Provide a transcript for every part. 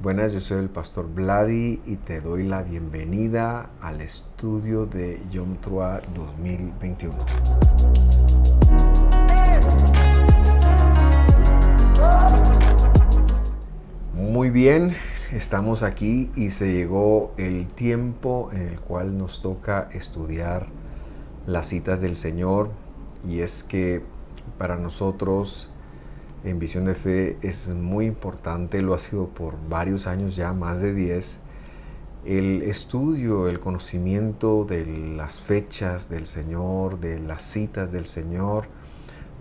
Buenas, yo soy el pastor Vladi y te doy la bienvenida al estudio de Yom Teruah 2021. Muy bien, estamos aquí y se llegó el tiempo en el cual nos toca estudiar las citas del Señor, y es que para nosotros en Visión de Fe es muy importante, lo ha sido por varios años ya, más de 10, el estudio, el conocimiento de las fechas del Señor, de las citas del Señor,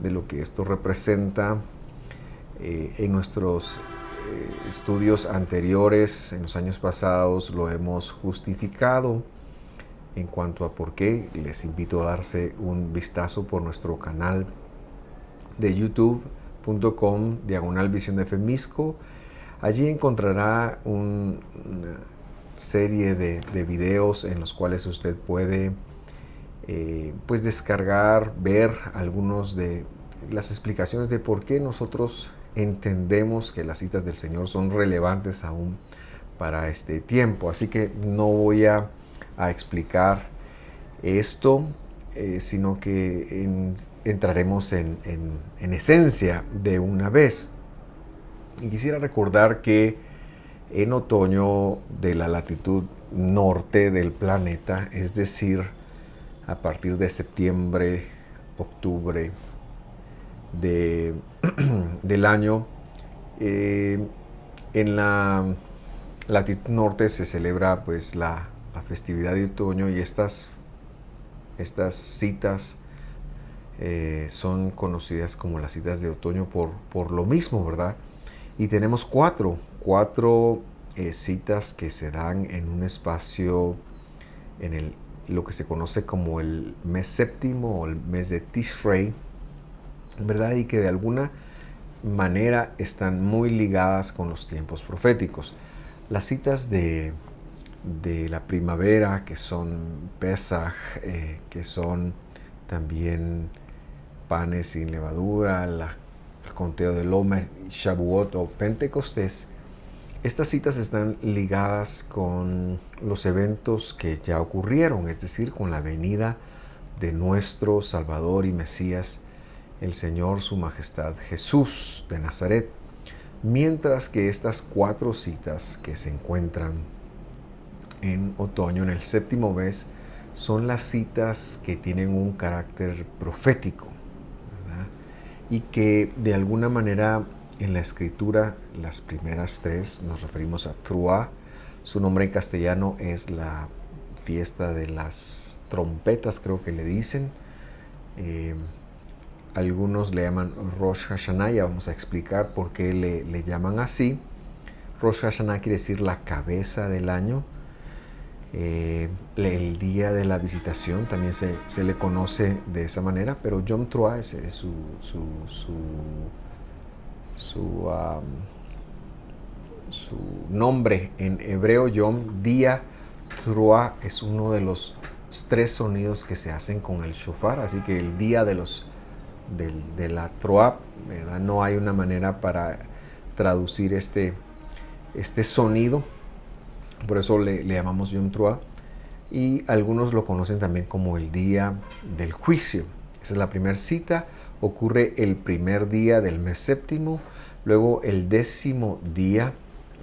de lo que esto representa. En nuestros estudios anteriores, en los años pasados, lo hemos justificado en cuanto a por qué. Les invito a darse un vistazo por nuestro canal de youtube.com/Visión de Fe Misco. Allí encontrará una serie de videos en los cuales usted puede pues descargar, ver algunos de las explicaciones de por qué nosotros entendemos que las citas del Señor son relevantes aún para este tiempo. Así que no voy a explicar esto, sino que entraremos en esencia de una vez. Y quisiera recordar que en otoño de la latitud norte del planeta, es decir, a partir de septiembre, octubre del año, en la latitud norte se celebra pues la festividad de otoño, y estas citas son conocidas como las citas de otoño por lo mismo, ¿verdad? Y tenemos cuatro citas que se dan en un espacio en lo que se conoce como el mes séptimo o el mes de Tishrei, ¿verdad? Y que de alguna manera están muy ligadas con los tiempos proféticos. Las citas de la primavera, que son Pesaj, que son también panes sin levadura, el conteo del Omer, Shavuot o Pentecostés. Estas citas están ligadas con los eventos que ya ocurrieron, es decir, con la venida de nuestro Salvador y Mesías, el Señor, su Majestad Jesús de Nazaret. Mientras que estas cuatro citas que se encuentran en otoño, en el séptimo mes, son las citas que tienen un carácter profético, ¿verdad? Y que de alguna manera en la escritura, las primeras tres, nos referimos a Teruah. Su nombre en castellano es la fiesta de las trompetas, creo que le dicen. Algunos le llaman Rosh Hashanah. Ya vamos a explicar por qué le llaman así. Rosh Hashanah quiere decir la cabeza del año. El día de la visitación también se le conoce de esa manera, pero Yom Teruah es su nombre en hebreo. Yom, día. Teruah es uno de los tres sonidos que se hacen con el shofar, así que el día de la Teruah, ¿verdad? No hay una manera para traducir este sonido, por eso le llamamos Yom Teruah. Y algunos lo conocen también como el día del juicio. Esa es la primera cita. Ocurre el primer día del mes séptimo. Luego el 10º día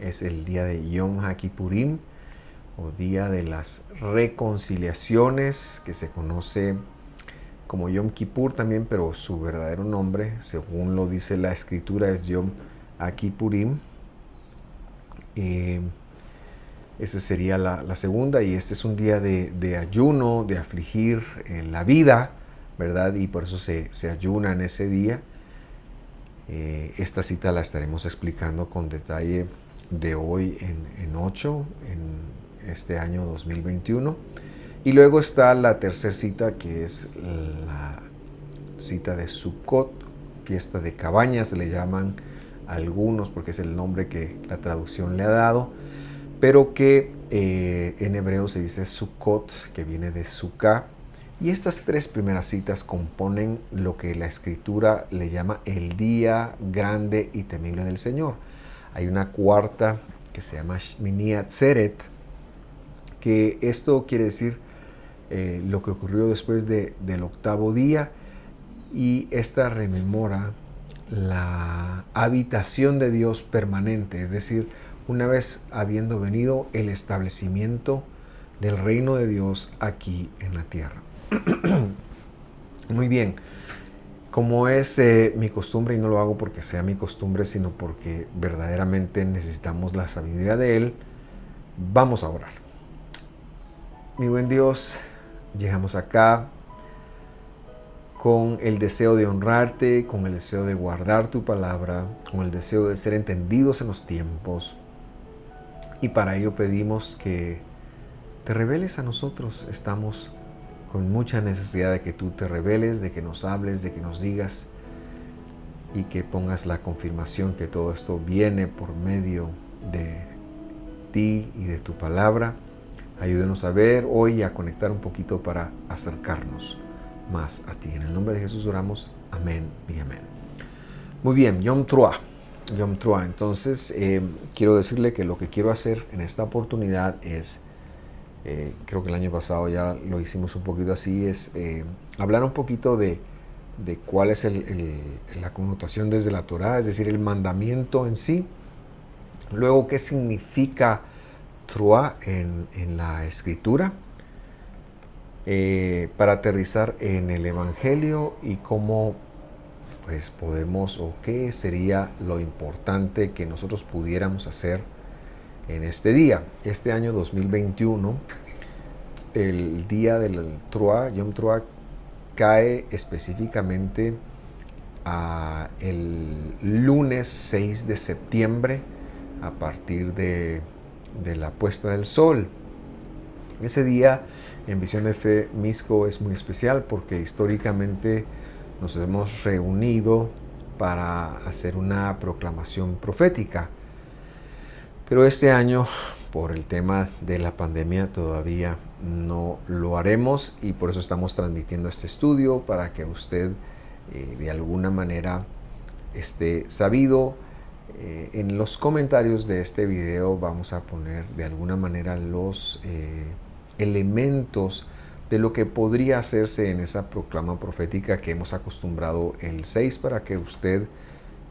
es el día de Yom HaKippurim, o día de las reconciliaciones, que se conoce como Yom Kippur también, pero su verdadero nombre, según lo dice la escritura, es Yom HaKippurim. Esa sería la segunda, y este es un día de ayuno, de afligir en la vida, ¿verdad? Y por eso se ayuna en ese día. Esta cita la estaremos explicando con detalle de hoy en 8, en este año 2021. Y luego está la tercera cita, que es la cita de Sukkot, fiesta de cabañas, le llaman algunos, porque es el nombre que la traducción le ha dado, pero que en hebreo se dice Sukkot, que viene de Sukkah. Y estas tres primeras citas componen lo que la escritura le llama el día grande y temible del Señor. Hay una cuarta que se llama Shmini Atzeret, que esto quiere decir lo que ocurrió después del octavo día, y esta rememora la habitación de Dios permanente, es decir, una vez habiendo venido el establecimiento del reino de Dios aquí en la tierra. Muy bien, como es mi costumbre, y no lo hago porque sea mi costumbre, sino porque verdaderamente necesitamos la sabiduría de Él, vamos a orar. Mi buen Dios, llegamos acá con el deseo de honrarte, con el deseo de guardar tu palabra, con el deseo de ser entendidos en los tiempos. Y para ello pedimos que te reveles a nosotros. Estamos con mucha necesidad de que tú te reveles, de que nos hables, de que nos digas y que pongas la confirmación que todo esto viene por medio de ti y de tu palabra. Ayúdenos a ver hoy y a conectar un poquito para acercarnos más a ti. En el nombre de Jesús oramos. Amén y amén. Muy bien, Yom Teruah. Yom Teruah. Entonces, quiero decirle que lo que quiero hacer en esta oportunidad es, creo que el año pasado ya lo hicimos un poquito así, es hablar un poquito de cuál es la connotación desde la Torá, es decir, el mandamiento en sí. Luego, qué significa Teruah en la Escritura, para aterrizar en el Evangelio y cómo pues podemos, o qué sería lo importante que nosotros pudiéramos hacer en este día. Este año 2021, el día del Teruah, Yom Teruah, cae específicamente el lunes 6 de septiembre a partir de la puesta del sol. Ese día en Visión de Fe Misco es muy especial porque históricamente nos hemos reunido para hacer una proclamación profética. Pero este año, por el tema de la pandemia, todavía no lo haremos, y por eso estamos transmitiendo este estudio para que usted de alguna manera esté sabido. En los comentarios de este video vamos a poner de alguna manera los elementos de lo que podría hacerse en esa proclama profética que hemos acostumbrado el 6, para que usted,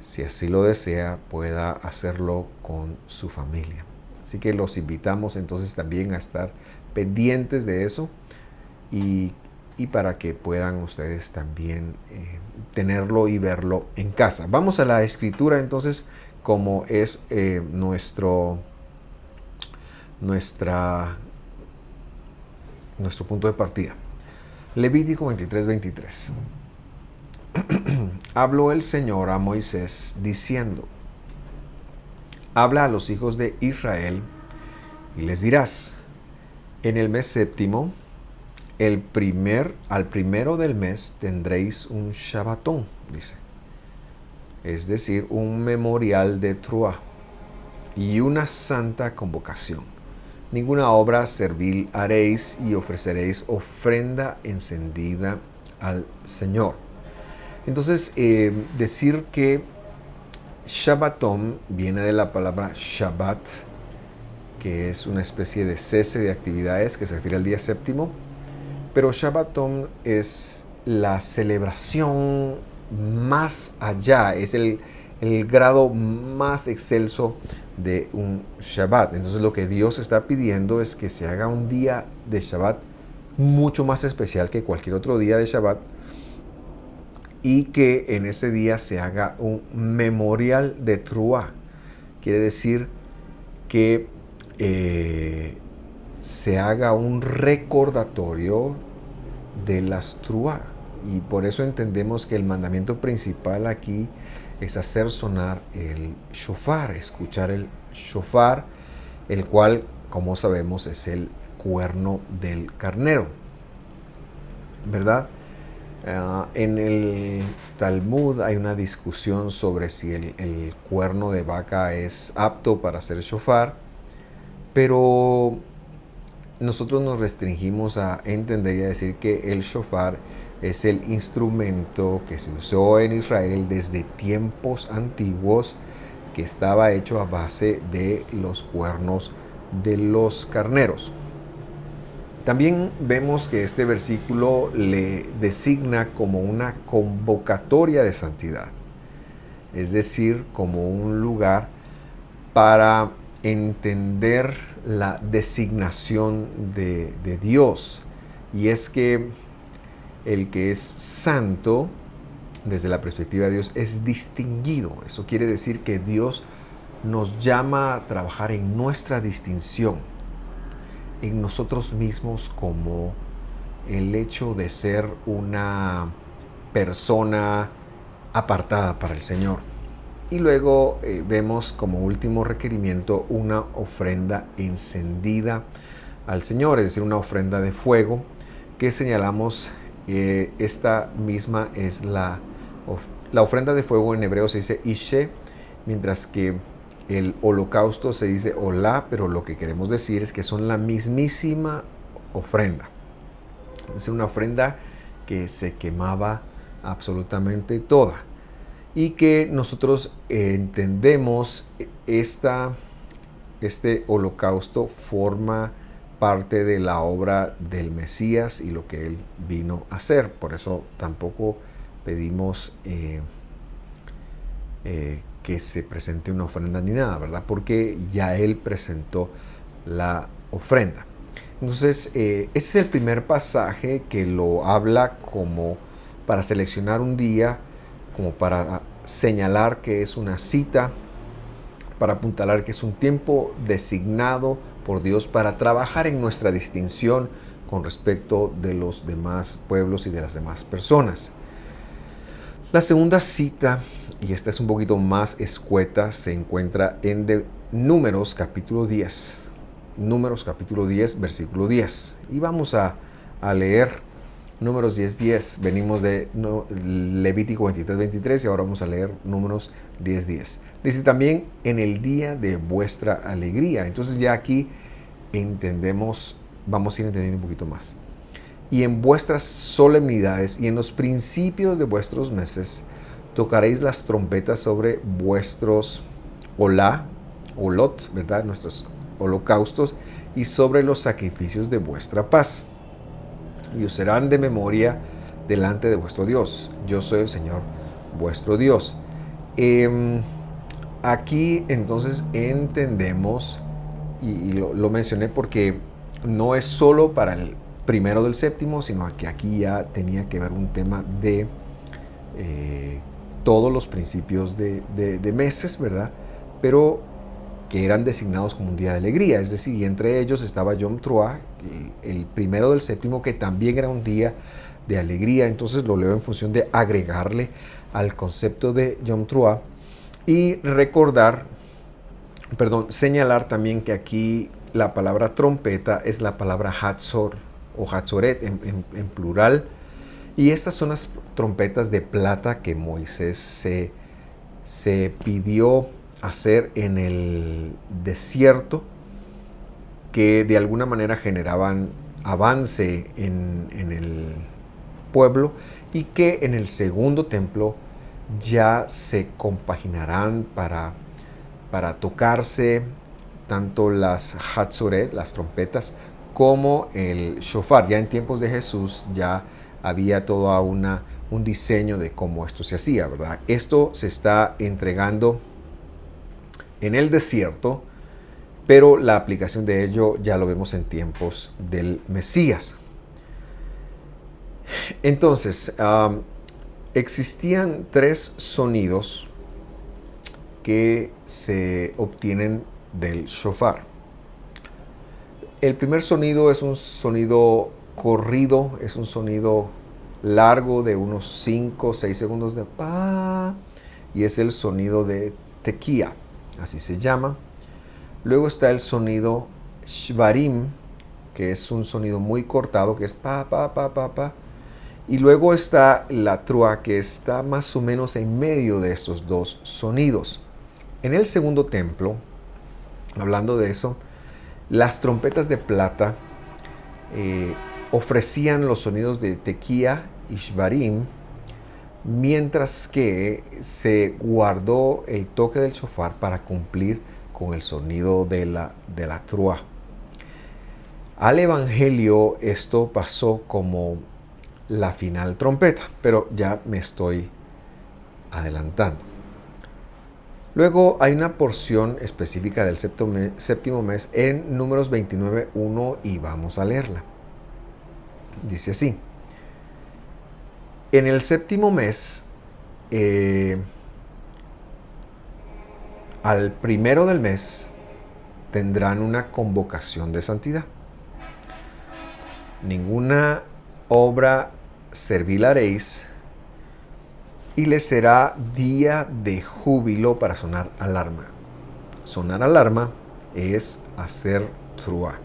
si así lo desea, pueda hacerlo con su familia. Así que los invitamos entonces también a estar pendientes de eso y para que puedan ustedes también tenerlo y verlo en casa. Vamos a la escritura entonces, como es nuestro punto de partida. Levítico 23:23. Habló el Señor a Moisés diciendo: habla a los hijos de Israel y les dirás: en el mes séptimo, al primero del mes tendréis un Shabbatón, dice, es decir, un memorial de Teruah y una santa convocación. Ninguna obra servil haréis y ofreceréis ofrenda encendida al Señor. Entonces, decir que Shabbatón viene de la palabra Shabbat, que es una especie de cese de actividades que se refiere al día séptimo, pero Shabbatón es la celebración más allá, es el grado más excelso de un Shabbat. Entonces lo que Dios está pidiendo es que se haga un día de Shabbat mucho más especial que cualquier otro día de Shabbat, y que en ese día se haga un memorial de Teruah. Quiere decir que se haga un recordatorio de las Teruah. Y por eso entendemos que el mandamiento principal aquí es hacer sonar el shofar, escuchar el shofar, el cual, como sabemos, es el cuerno del carnero, ¿verdad? En el Talmud hay una discusión sobre si el cuerno de vaca es apto para hacer shofar, pero nosotros nos restringimos a entender y a decir que el shofar es el instrumento que se usó en Israel desde tiempos antiguos que estaba hecho a base de los cuernos de los carneros. También vemos que este versículo le designa como una convocatoria de santidad, es decir, como un lugar para entender la designación de Dios. Y es que el que es santo, desde la perspectiva de Dios, es distinguido. Eso quiere decir que Dios nos llama a trabajar en nuestra distinción, en nosotros mismos, como el hecho de ser una persona apartada para el Señor. Y luego vemos como último requerimiento una ofrenda encendida al Señor, es decir, una ofrenda de fuego, que señalamos, esta misma es la ofrenda de fuego. En hebreo se dice ishe, mientras que el holocausto se dice olá, pero lo que queremos decir es que son la mismísima ofrenda. Es una ofrenda que se quemaba absolutamente toda, y que nosotros entendemos este holocausto forma parte de la obra del Mesías y lo que Él vino a hacer. Por eso tampoco pedimos que se presente una ofrenda ni nada, ¿verdad? Porque ya Él presentó la ofrenda. Entonces, ese es el primer pasaje que lo habla como para seleccionar un día, como para señalar que es una cita, para apuntalar que es un tiempo designado por Dios para trabajar en nuestra distinción con respecto de los demás pueblos y de las demás personas. La segunda cita, y esta es un poquito más escueta, se encuentra en Números capítulo 10. Números capítulo 10, versículo 10. Y vamos a leer Números 10:10. Venimos de Levítico 23:23 y ahora vamos a leer Números 10:10. Dice también en el día de vuestra alegría. Entonces ya aquí entendemos, vamos a ir entendiendo un poquito más. Y en vuestras solemnidades y en los principios de vuestros meses tocaréis las trompetas sobre vuestros olot, ¿verdad? Nuestros holocaustos, y sobre los sacrificios de vuestra paz. Y os serán de memoria delante de vuestro Dios. Yo soy el Señor vuestro Dios. Aquí entonces entendemos, y lo mencioné porque no es solo para el primero del séptimo, sino que aquí ya tenía que ver un tema de todos los principios de meses, ¿verdad? Pero que eran designados como un día de alegría, es decir, y entre ellos estaba Yom Teruah, el primero del séptimo, que también era un día de alegría. Entonces lo leo en función de agregarle al concepto de Yom Teruah y señalar también que aquí la palabra trompeta es la palabra Hatzor o Hatzoret en plural, y estas son las trompetas de plata que Moisés se pidió hacer en el desierto, que de alguna manera generaban avance en el pueblo, y que en el segundo templo ya se compaginarán para tocarse tanto las Hatzoret, las trompetas, como el shofar. Ya en tiempos de Jesús ya había todo un diseño de cómo esto se hacía, ¿verdad? Esto se está entregando en el desierto, pero la aplicación de ello ya lo vemos en tiempos del Mesías. Entonces, existían 3 sonidos que se obtienen del shofar. El primer sonido es un sonido corrido, es un sonido largo de unos 5 o 6 segundos de pa, y es el sonido de tequía, así se llama. Luego está el sonido shvarim, que es un sonido muy cortado, que es pa, pa, pa, pa, pa. Y luego está la trua, que está más o menos en medio de estos dos sonidos. En el segundo templo, hablando de eso, las trompetas de plata ofrecían los sonidos de tequía y shvarim, mientras que se guardó el toque del shofar para cumplir con el sonido de la trúa. Al Evangelio esto pasó como la final trompeta, pero ya me estoy adelantando. Luego hay una porción específica del séptimo mes en Números 29:1 y vamos a leerla. Dice así: en el séptimo mes, al primero del mes, tendrán una convocación de santidad. Ninguna obra servil haréis, y les será día de júbilo para sonar alarma. Sonar alarma es hacer trúa.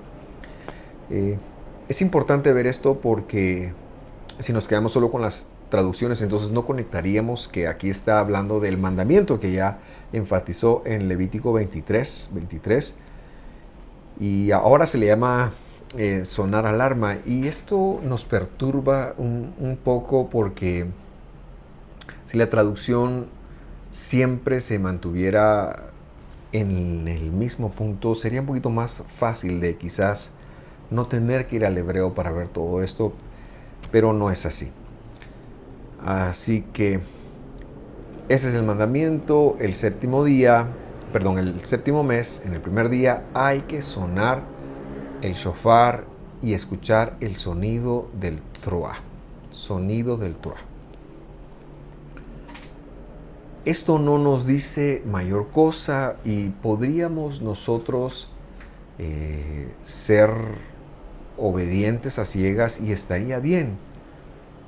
Es importante ver esto porque si nos quedamos solo con las traducciones, entonces no conectaríamos que aquí está hablando del mandamiento que ya enfatizó en Levítico 23, y ahora se le llama sonar alarma, y esto nos perturba un poco porque si la traducción siempre se mantuviera en el mismo punto, sería un poquito más fácil de quizás no tener que ir al hebreo para ver todo esto, pero no es así. Así que ese es el mandamiento. El séptimo mes, en el primer día, hay que sonar el shofar y escuchar el sonido del trúa. Sonido del trúa. Esto no nos dice mayor cosa y podríamos nosotros ser obedientes a ciegas y estaría bien.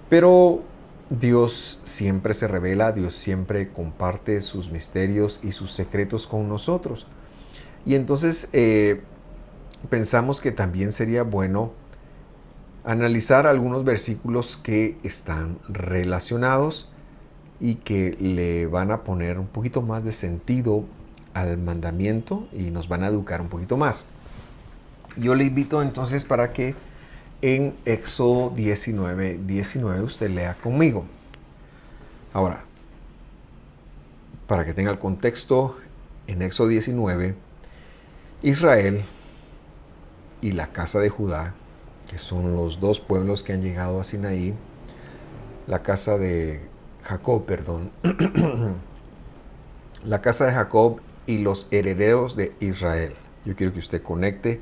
Pero Dios siempre se revela, Dios siempre comparte sus misterios y sus secretos con nosotros. Y entonces pensamos que también sería bueno analizar algunos versículos que están relacionados y que le van a poner un poquito más de sentido al mandamiento y nos van a educar un poquito más. Yo le invito entonces para que en Éxodo 19 usted lea conmigo. Ahora, para que tenga el contexto, en Éxodo 19, Israel y la casa de Judá, que son los dos pueblos que han llegado a Sinaí, la casa de Jacob, la casa de Jacob y los herederos de Israel. Yo quiero que usted conecte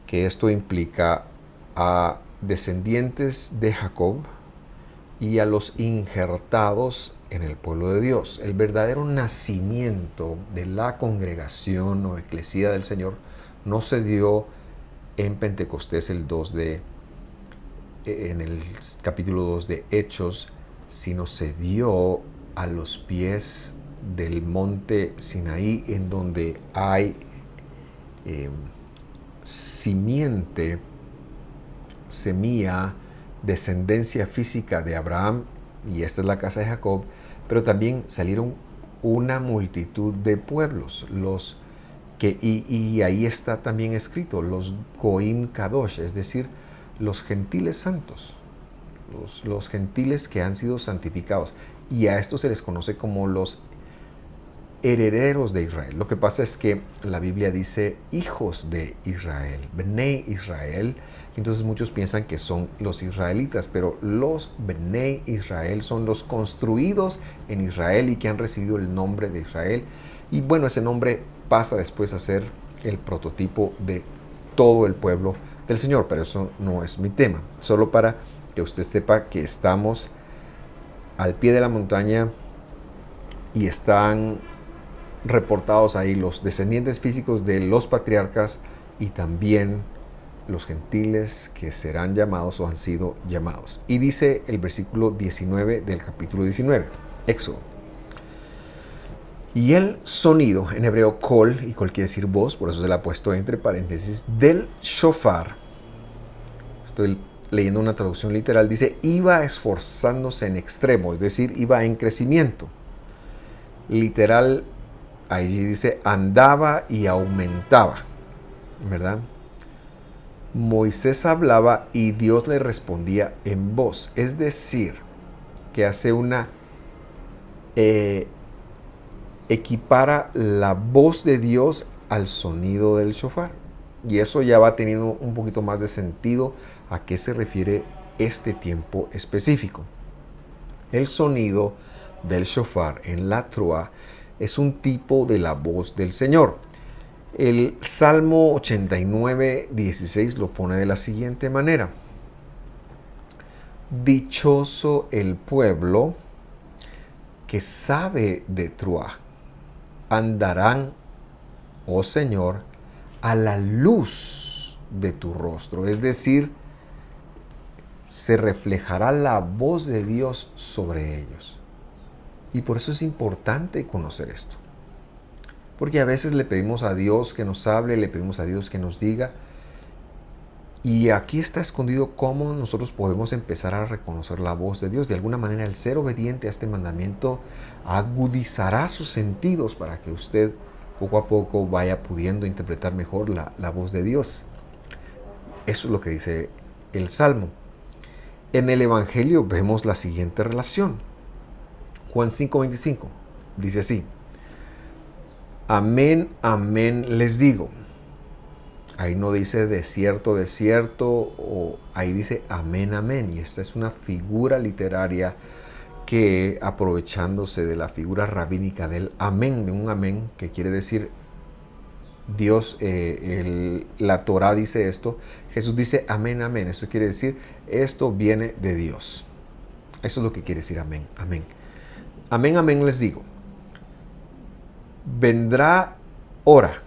que esto implica a descendientes de Jacob y a los injertados en el pueblo de Dios. El verdadero nacimiento de la congregación o eclesía del Señor no se dio en Pentecostés en el capítulo 2 de Hechos, sino se dio a los pies del monte Sinaí, en donde hay simiente, semilla, descendencia física de Abraham, y esta es la casa de Jacob, pero también salieron una multitud de pueblos, y ahí está también escrito, los Goim Kadosh, es decir, los gentiles santos, los gentiles que han sido santificados, y a estos se les conoce como los herederos de Israel. Lo que pasa es que la Biblia dice hijos de Israel, Bnei Israel, entonces muchos piensan que son los israelitas, pero los Bnei Israel son los construidos en Israel y que han recibido el nombre de Israel, y bueno, ese nombre pasa después a ser el prototipo de todo el pueblo del Señor, pero eso no es mi tema, solo para que usted sepa que estamos al pie de la montaña y están reportados ahí los descendientes físicos de los patriarcas y también los gentiles que serán llamados o han sido llamados. Y dice el versículo 19 del capítulo 19, Éxodo. Y el sonido, en hebreo kol, y kol quiere decir voz, por eso se la ha puesto entre paréntesis, del shofar, estoy leyendo una traducción literal, dice, iba esforzándose en extremo, es decir, iba en crecimiento. Literal, ahí dice, andaba y aumentaba, ¿verdad? Moisés hablaba y Dios le respondía en voz. Es decir, que hace una equipara la voz de Dios al sonido del shofar. Y eso ya va teniendo un poquito más de sentido a qué se refiere este tiempo específico. El sonido del shofar en la trua es un tipo de la voz del Señor. El Salmo 89, 16 lo pone de la siguiente manera. Dichoso el pueblo que sabe de trua. Andarán, oh Señor, a la luz de tu rostro. Es decir, se reflejará la voz de Dios sobre ellos. Y por eso es importante conocer esto. Porque a veces le pedimos a Dios que nos hable, le pedimos a Dios que nos diga. Y aquí está escondido cómo nosotros podemos empezar a reconocer la voz de Dios. De alguna manera, el ser obediente a este mandamiento agudizará sus sentidos para que usted poco a poco vaya pudiendo interpretar mejor la voz de Dios. Eso es lo que dice el Salmo. En el Evangelio vemos la siguiente relación. Juan 5:25 dice así. Amén, amén les digo. Ahí no dice de cierto, o ahí dice amén, amén. Y esta es una figura literaria que, aprovechándose de la figura rabínica del amén, de un amén, que quiere decir Dios, la Torah dice esto, Jesús dice amén, amén. Eso quiere decir, esto viene de Dios. Eso es lo que quiere decir amén, amén. Amén, amén les digo. Vendrá hora,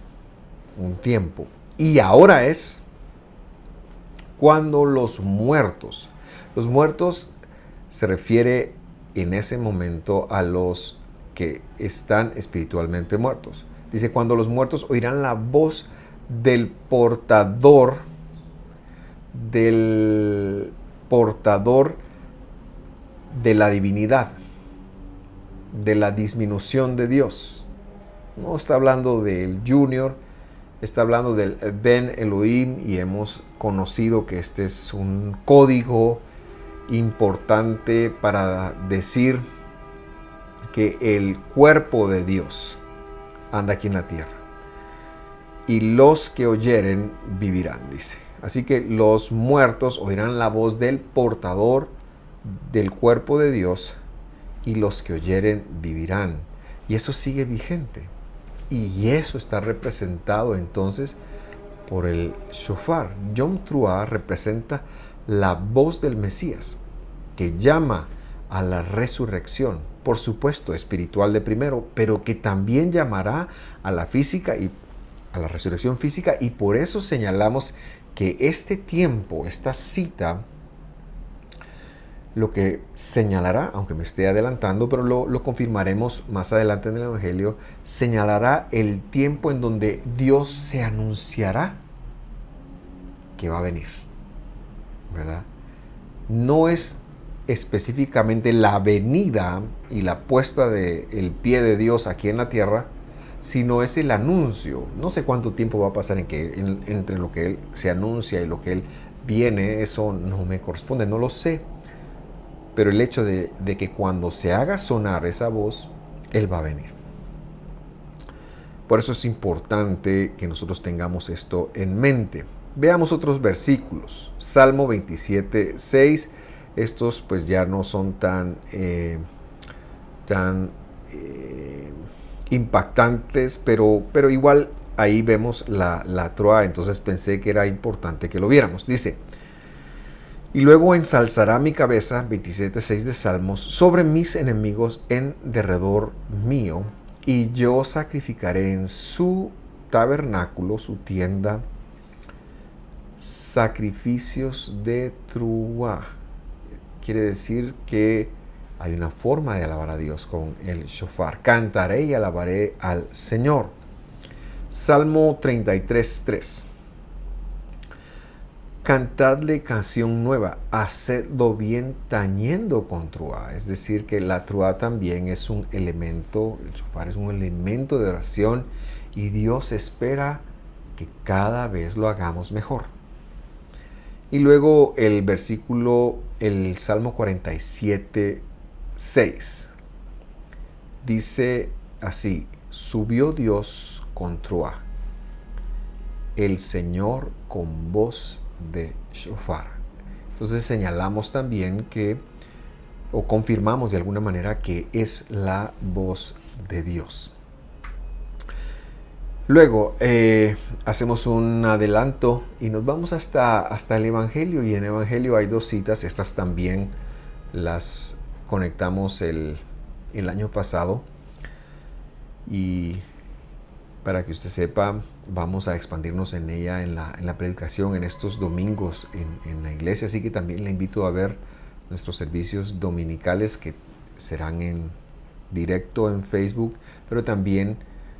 un tiempo, y ahora es cuando los muertos se refiere en ese momento a los que están espiritualmente muertos. Dice, cuando los muertos oirán la voz del portador de la divinidad, de la disminución de Dios. No está hablando del Junior, está hablando del Ben Elohim, y hemos conocido que este es un código importante para decir que el cuerpo de Dios anda aquí en la tierra. Y los que oyeren vivirán, dice. Así que los muertos oirán la voz del portador del cuerpo de Dios, y los que oyeren vivirán. Y eso sigue vigente. Y eso está representado entonces por el shofar. Yom Teruah representa la voz del Mesías, que llama a la resurrección, por supuesto espiritual de primero, pero que también llamará a la física y a la resurrección física. Y por eso señalamos que este tiempo, esta cita, lo que señalará, aunque me esté adelantando, pero lo confirmaremos más adelante en el Evangelio, señalará el tiempo en donde Dios se anunciará que va a venir, ¿verdad? No es específicamente la venida y la puesta del pie de Dios aquí en la tierra, sino es el anuncio. No sé cuánto tiempo va a pasar entre lo que Él se anuncia y lo que Él viene. Eso no me corresponde, no lo sé. Pero el hecho de que cuando se haga sonar esa voz, Él va a venir. Por eso es importante que nosotros tengamos esto en mente. Veamos otros versículos. Salmo 27, 6. Estos pues ya no son tan impactantes, pero igual ahí vemos la Troa. Entonces pensé que era importante que lo viéramos. Dice: y luego ensalzará mi cabeza, 27:6 de Salmos, sobre mis enemigos en derredor mío, y yo sacrificaré en su tabernáculo, su tienda, sacrificios de Teruah. Quiere decir que hay una forma de alabar a Dios con el shofar. Cantaré y alabaré al Señor. Salmo 33:3. Cantadle canción nueva, hacedlo bien tañendo con Teruah. Es decir, que la Teruah también es un elemento, el shofar es un elemento de oración, y Dios espera que cada vez lo hagamos mejor. Y luego el versículo, el Salmo 47, 6. Dice así: subió Dios con Troa, el Señor con voz de shofar. Entonces señalamos también que, o confirmamos de alguna manera, que es la voz de Dios. Luego hacemos un adelanto y nos vamos hasta el Evangelio, y en el Evangelio hay 2 citas. Estas también las conectamos el año pasado, y para que usted sepa, vamos a expandirnos en ella en la predicación en estos domingos en la iglesia. Así que también le invito a ver nuestros servicios dominicales, que serán en directo en Facebook, pero también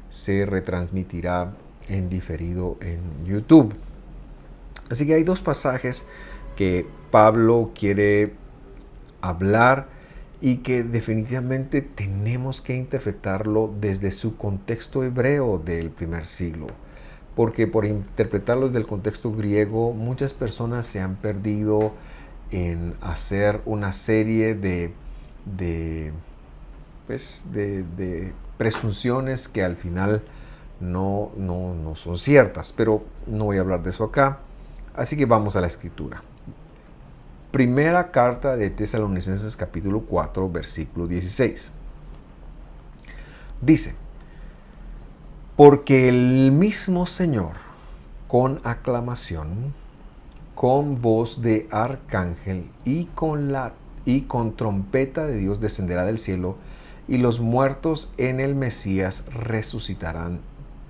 se retransmitirá en diferido en YouTube. Así que hay 2 pasajes que Pablo quiere hablar y que definitivamente tenemos que interpretarlo desde su contexto hebreo del primer siglo. Porque por interpretarlos del contexto griego, muchas personas se han perdido en hacer una serie de presunciones que al final no son ciertas. Pero no voy a hablar de eso acá. Así que vamos a la escritura. Primera carta de Tesalonicenses capítulo 4, versículo 16. Dice: porque el mismo Señor, con aclamación, con voz de arcángel y con trompeta de Dios, descenderá del cielo, y los muertos en el Mesías resucitarán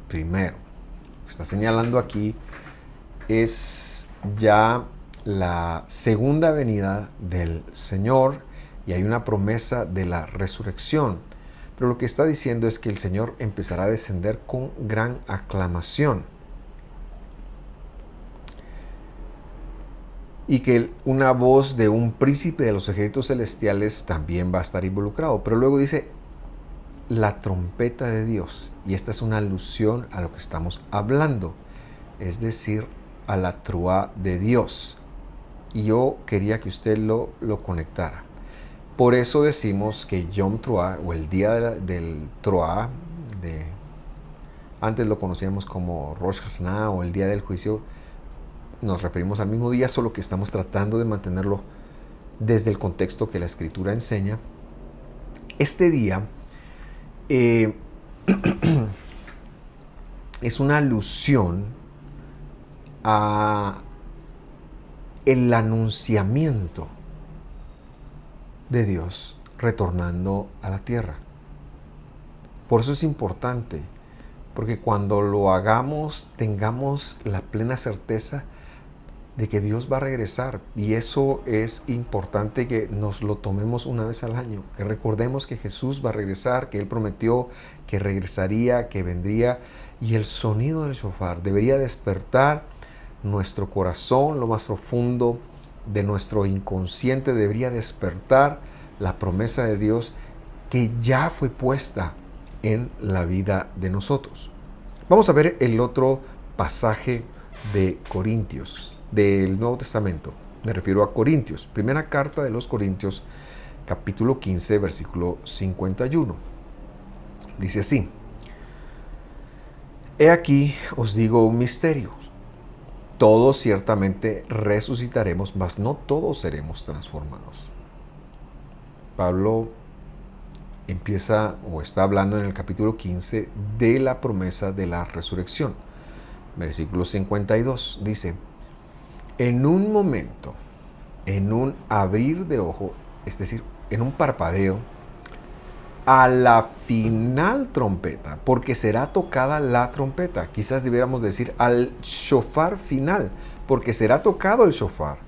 primero. Lo que está señalando aquí es ya la segunda venida del Señor, y hay una promesa de la resurrección. Pero lo que está diciendo es que el Señor empezará a descender con gran aclamación, y que una voz de un príncipe de los ejércitos celestiales también va a estar involucrado. Pero luego dice la trompeta de Dios, y esta es una alusión a lo que estamos hablando, es decir, a la Truá de Dios. Y yo quería que usted lo conectara. Por eso decimos que Yom Truá, o el día del Truá, antes lo conocíamos como Rosh Hashanah, o el día del juicio, nos referimos al mismo día, solo que estamos tratando de mantenerlo desde el contexto que la Escritura enseña. Este día es una alusión a el anunciamiento de Dios retornando a la tierra. Por eso es importante, porque cuando lo hagamos tengamos la plena certeza de que Dios va a regresar. Y eso es importante, que nos lo tomemos una vez al año, que recordemos que Jesús va a regresar, que Él prometió que regresaría, que vendría, y el sonido del shofar debería despertar nuestro corazón, lo más profundo de nuestro inconsciente. Debería despertar la promesa de Dios que ya fue puesta en la vida de nosotros. Vamos a ver el otro pasaje de Corintios, del Nuevo Testamento. Me refiero a Corintios. Primera carta de los Corintios, capítulo 15, versículo 51. Dice así: he aquí os digo un misterio. Todos ciertamente resucitaremos, mas no todos seremos transformados. Pablo empieza, o está hablando en el capítulo 15, de la promesa de la resurrección. Versículo 52 dice: en un momento, en un abrir de ojo, es decir, en un parpadeo, a la final trompeta, porque será tocada la trompeta. Quizás debiéramos decir al shofar final, porque será tocado el shofar.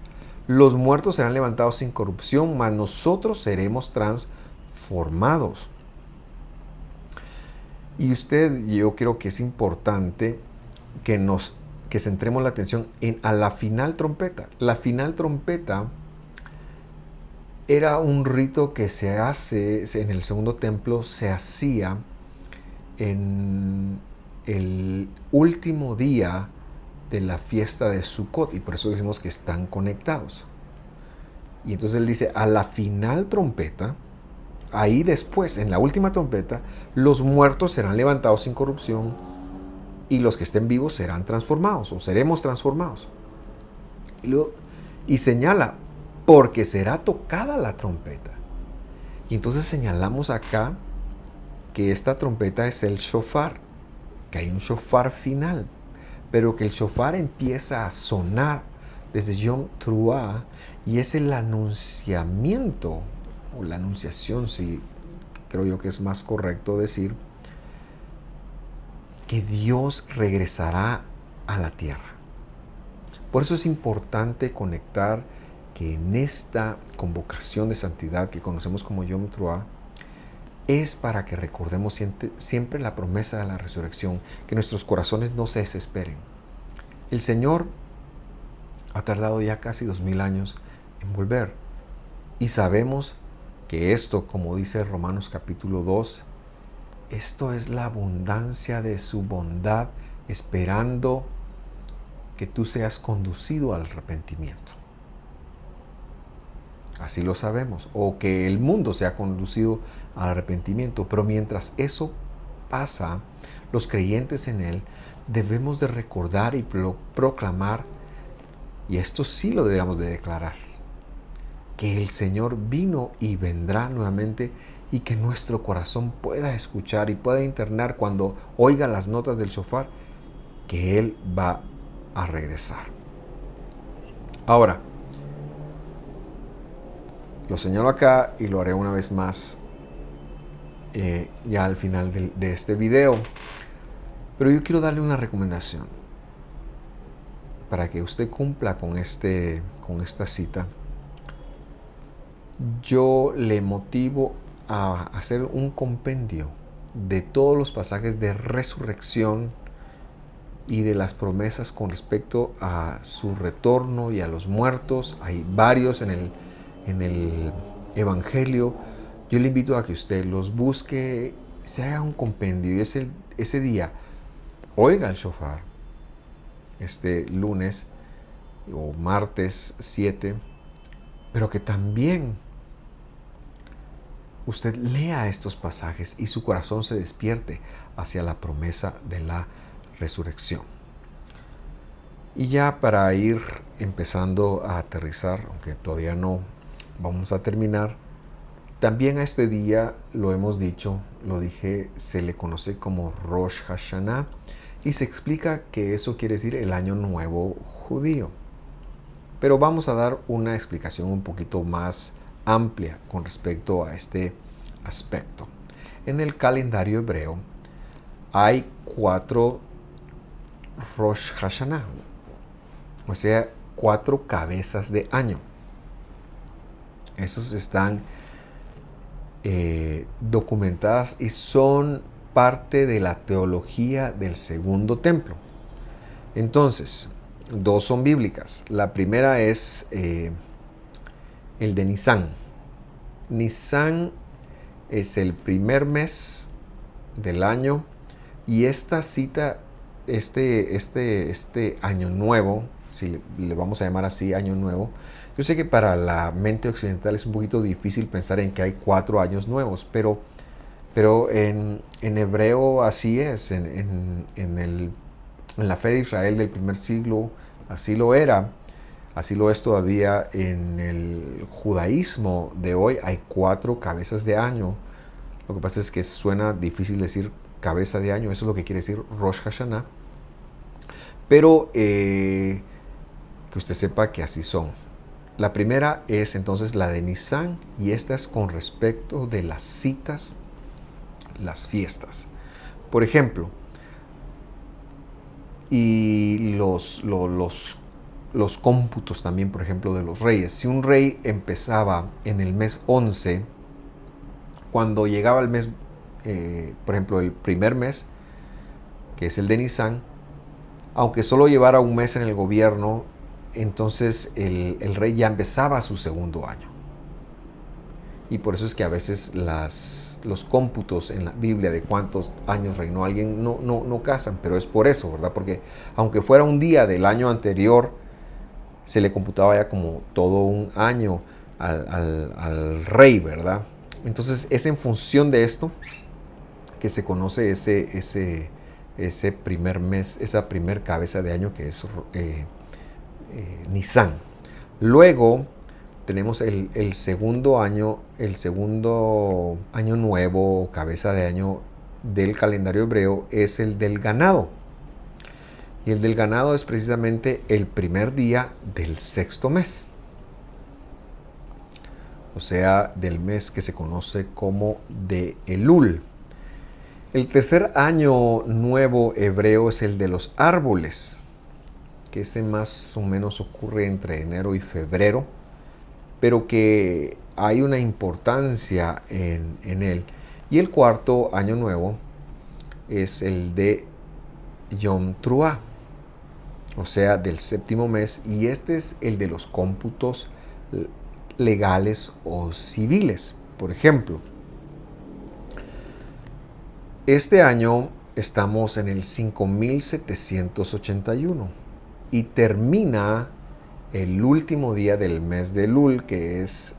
Los muertos serán levantados sin corrupción, mas nosotros seremos transformados. Y yo creo que es importante que centremos la atención a la final trompeta. La final trompeta era un rito que se hace en el segundo templo, se hacía en el último día de la fiesta de Sukkot, y por eso decimos que están conectados. Y entonces él dice: a la final trompeta, ahí después, en la última trompeta, los muertos serán levantados sin corrupción y los que estén vivos serán transformados o seremos transformados. Y señala, porque será tocada la trompeta. Y entonces señalamos acá que esta trompeta es el shofar, que hay un shofar final, pero que el shofar empieza a sonar desde Yom Teruah y es el anunciamiento, o la anunciación, si creo yo que es más correcto decir, que Dios regresará a la tierra. Por eso es importante conectar que en esta convocación de santidad que conocemos como Yom Teruah, es para que recordemos siempre la promesa de la resurrección, que nuestros corazones no se desesperen. El Señor ha tardado ya casi 2000 años en volver. Y sabemos que esto, como dice Romanos capítulo 2, esto es la abundancia de su bondad, esperando que tú seas conducido al arrepentimiento. Así lo sabemos. O que el mundo sea conducido al arrepentimiento. Pero mientras eso pasa, los creyentes en Él debemos de recordar y proclamar, y esto sí lo deberíamos de declarar, que el Señor vino y vendrá nuevamente y que nuestro corazón pueda escuchar y pueda internar cuando oiga las notas del shofar, que Él va a regresar. Ahora, lo señalo acá y lo haré una vez más ya al final de este video. Pero yo quiero darle una recomendación para que usted cumpla con esta cita. Yo le motivo a hacer un compendio de todos los pasajes de resurrección y de las promesas con respecto a su retorno y a los muertos. Hay varios en el Evangelio. Yo le invito a que usted los busque, se haga un compendio y ese día oiga el shofar, este lunes o martes 7, pero que también usted lea estos pasajes y su corazón se despierte hacia la promesa de la resurrección. Y ya para ir empezando a aterrizar, aunque todavía no vamos a terminar, también a este día lo hemos dicho, lo dije, se le conoce como Rosh Hashanah y se explica que eso quiere decir el año nuevo judío. Pero vamos a dar una explicación un poquito más amplia con respecto a este aspecto. En el calendario hebreo hay 4 Rosh Hashanah, o sea, 4 cabezas de año. Esas están documentadas y son parte de la teología del segundo templo. Entonces, 2 son bíblicas. La primera es el de Nisan. Nisan es el primer mes del año y esta cita, este año nuevo, si le vamos a llamar así, año nuevo. Yo sé que para la mente occidental es un poquito difícil pensar en que hay 4 años nuevos, pero en hebreo así es, en la fe de Israel del primer siglo así lo era, así lo es todavía. En el judaísmo de hoy hay 4 cabezas de año. Lo que pasa es que suena difícil decir cabeza de año, eso es lo que quiere decir Rosh Hashanah, pero que usted sepa que así son. La primera es entonces la de Nisan y esta es con respecto de las citas, las fiestas. Por ejemplo, y los cómputos también, por ejemplo, de los reyes. Si un rey empezaba en el mes 11, cuando llegaba el mes, por ejemplo, el primer mes, que es el de Nisan, aunque solo llevara un mes en el gobierno, entonces el rey ya empezaba su segundo año. Y por eso es que a veces los cómputos en la Biblia de cuántos años reinó alguien no casan, pero es por eso, ¿verdad? Porque aunque fuera un día del año anterior, se le computaba ya como todo un año al rey, ¿verdad? Entonces es en función de esto que se conoce ese primer mes, esa primer cabeza de año que es Nisan. Luego tenemos el segundo año nuevo, cabeza de año del calendario hebreo, es el del ganado. Y el del ganado es precisamente el primer día del sexto mes. O sea, del mes que se conoce como de Elul. El tercer año nuevo hebreo es el de los árboles, que ese más o menos ocurre entre enero y febrero, pero que hay una importancia en él. Y el cuarto año nuevo es el de Yom Teruah, o sea, del séptimo mes, y este es el de los cómputos legales o civiles. Por ejemplo, este año estamos en el 5781 y termina el último día del mes de Elul, que es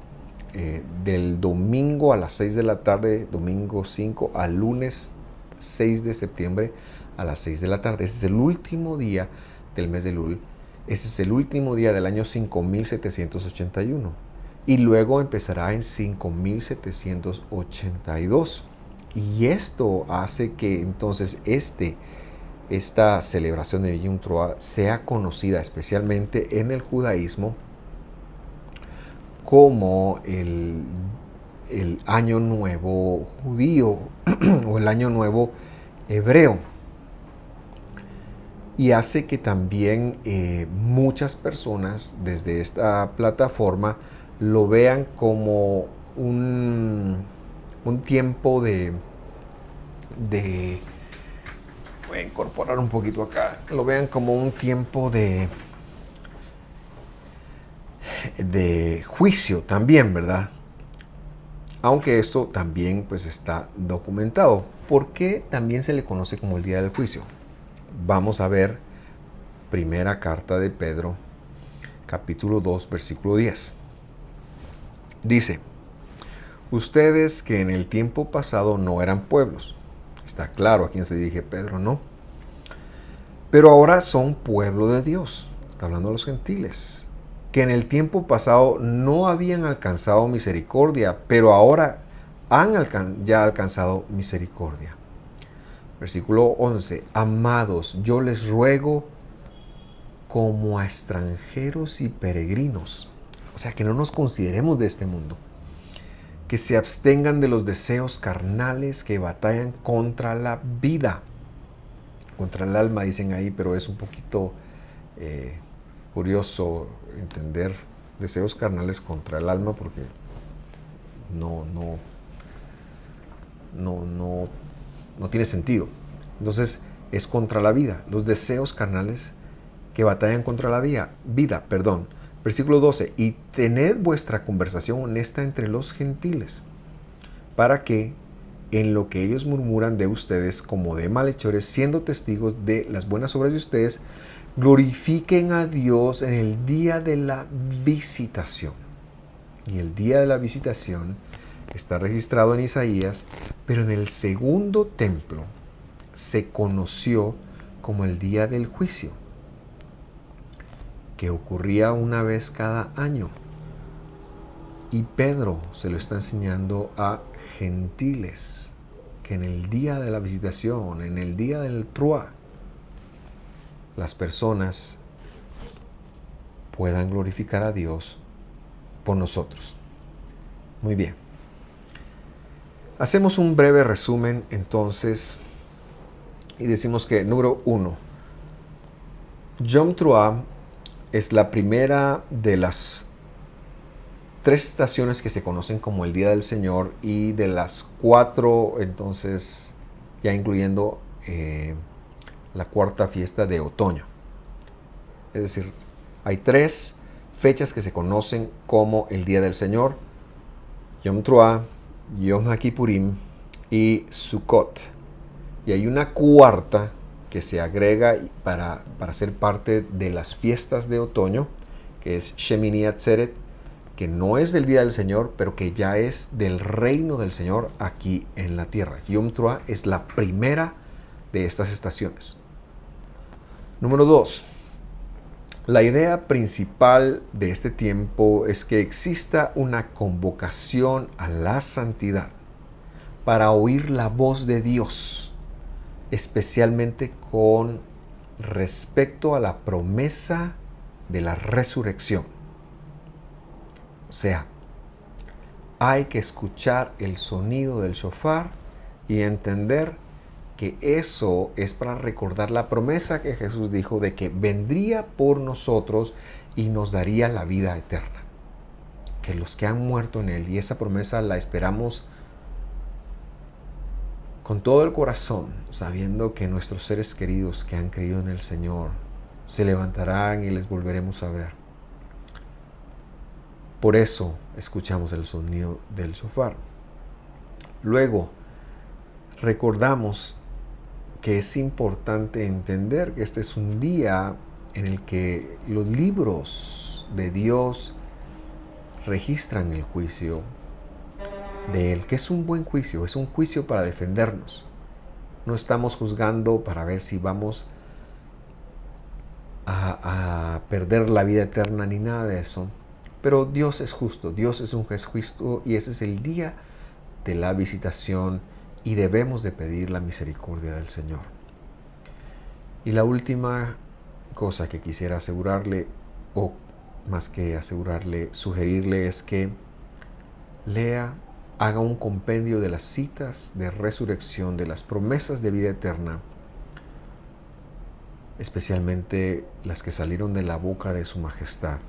del domingo a las 6 de la tarde, domingo 5, al lunes 6 de septiembre a las 6 de la tarde. Ese es el último día del mes de Elul. Ese es el último día del año 5781. Y luego empezará en 5782. Y esto hace que entonces esta celebración de Yom Teruah sea conocida especialmente en el judaísmo como el año nuevo judío o el año nuevo hebreo. Y hace que también muchas personas desde esta plataforma lo vean como un tiempo de voy a incorporar un poquito acá, lo vean como un tiempo de juicio también, ¿verdad? Aunque esto también pues está documentado. ¿Por qué también se le conoce como el día del juicio? Vamos a ver primera carta de Pedro, capítulo 2, versículo 10. Dice: ustedes que en el tiempo pasado no eran pueblos. Está claro a quién se dirige Pedro, ¿no? Pero ahora son pueblo de Dios. Está hablando de los gentiles. Que en el tiempo pasado no habían alcanzado misericordia, pero ahora han ya alcanzado misericordia. Versículo 11. Amados, yo les ruego como a extranjeros y peregrinos. O sea, que no nos consideremos de este mundo. Que se abstengan de los deseos carnales que batallan contra la vida. Contra el alma dicen ahí, pero es un poquito curioso entender deseos carnales contra el alma porque no tiene sentido. Entonces es contra la vida. Los deseos carnales que batallan contra la vida. Versículo 12. Y tened vuestra conversación honesta entre los gentiles, para que en lo que ellos murmuran de ustedes como de malhechores, siendo testigos de las buenas obras de ustedes, glorifiquen a Dios en el día de la visitación. Y el día de la visitación está registrado en Isaías, pero en el segundo templo se conoció como el día del juicio, que ocurría una vez cada año. Y Pedro se lo está enseñando a gentiles, que en el día de la visitación, en el día del Teruah, las personas puedan glorificar a Dios por nosotros. Muy bien. Hacemos un breve resumen entonces y decimos que, número 1, Yom Teruah es la primera de las 3 estaciones que se conocen como el Día del Señor, y de las 4, entonces, ya incluyendo la cuarta fiesta de otoño. Es decir, hay 3 fechas que se conocen como el Día del Señor: Yom Teruah, Yom HaKippurim y Sukkot. Y hay una cuarta que se agrega para ser parte de las fiestas de otoño, que es Shemini Atzeret, que no es del día del Señor, pero que ya es del reino del Señor aquí en la tierra. Yom Teruah es la primera de estas estaciones. Número 2. La idea principal de este tiempo es que exista una convocación a la santidad para oír la voz de Dios, especialmente con respecto a la promesa de la resurrección. O sea, hay que escuchar el sonido del shofar y entender que eso es para recordar la promesa que Jesús dijo de que vendría por nosotros y nos daría la vida eterna. Que los que han muerto en Él, y esa promesa la esperamos con todo el corazón, sabiendo que nuestros seres queridos que han creído en el Señor se levantarán y les volveremos a ver. Por eso escuchamos el sonido del shofar. Luego, recordamos que es importante entender que este es un día en el que los libros de Dios registran el juicio de Él, que es un buen juicio, es un juicio para defendernos. No estamos juzgando para ver si vamos a perder la vida eterna ni nada de eso. Pero Dios es justo, Dios es un juez justo y ese es el día de la visitación y debemos de pedir la misericordia del Señor. Y la última cosa que quisiera asegurarle, o más que asegurarle, sugerirle es que haga un compendio de las citas de resurrección, de las promesas de vida eterna, especialmente las que salieron de la boca de su majestad,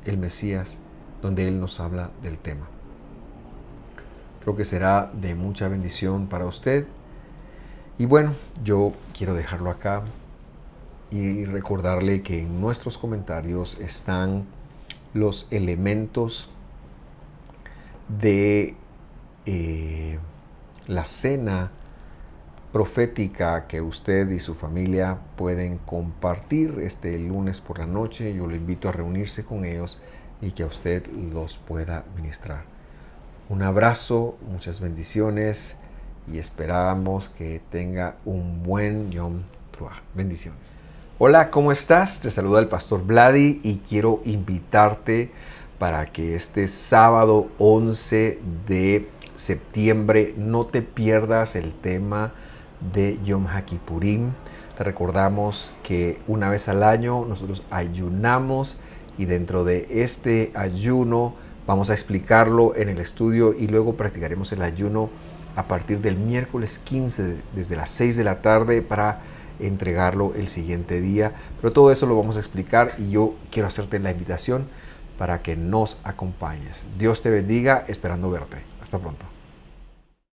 el Mesías, donde Él nos habla del tema. Creo que será de mucha bendición para usted. Y bueno, yo quiero dejarlo acá y recordarle que en nuestros comentarios están los elementos de la cena profética que usted y su familia pueden compartir este lunes por la noche. Yo lo invito a reunirse con ellos y que a usted los pueda ministrar. Un abrazo, muchas bendiciones y esperamos que tenga un buen Yom Teruah. Bendiciones. Hola, ¿cómo estás? Te saluda el pastor Vladi y quiero invitarte para que este sábado 11 de septiembre no te pierdas el tema de Yom HaKippurim. Te recordamos que una vez al año nosotros ayunamos y dentro de este ayuno vamos a explicarlo en el estudio y luego practicaremos el ayuno a partir del miércoles 15 desde las 6 de la tarde para entregarlo el siguiente día. Pero todo eso lo vamos a explicar y yo quiero hacerte la invitación para que nos acompañes. Dios te bendiga, esperando verte. Hasta pronto.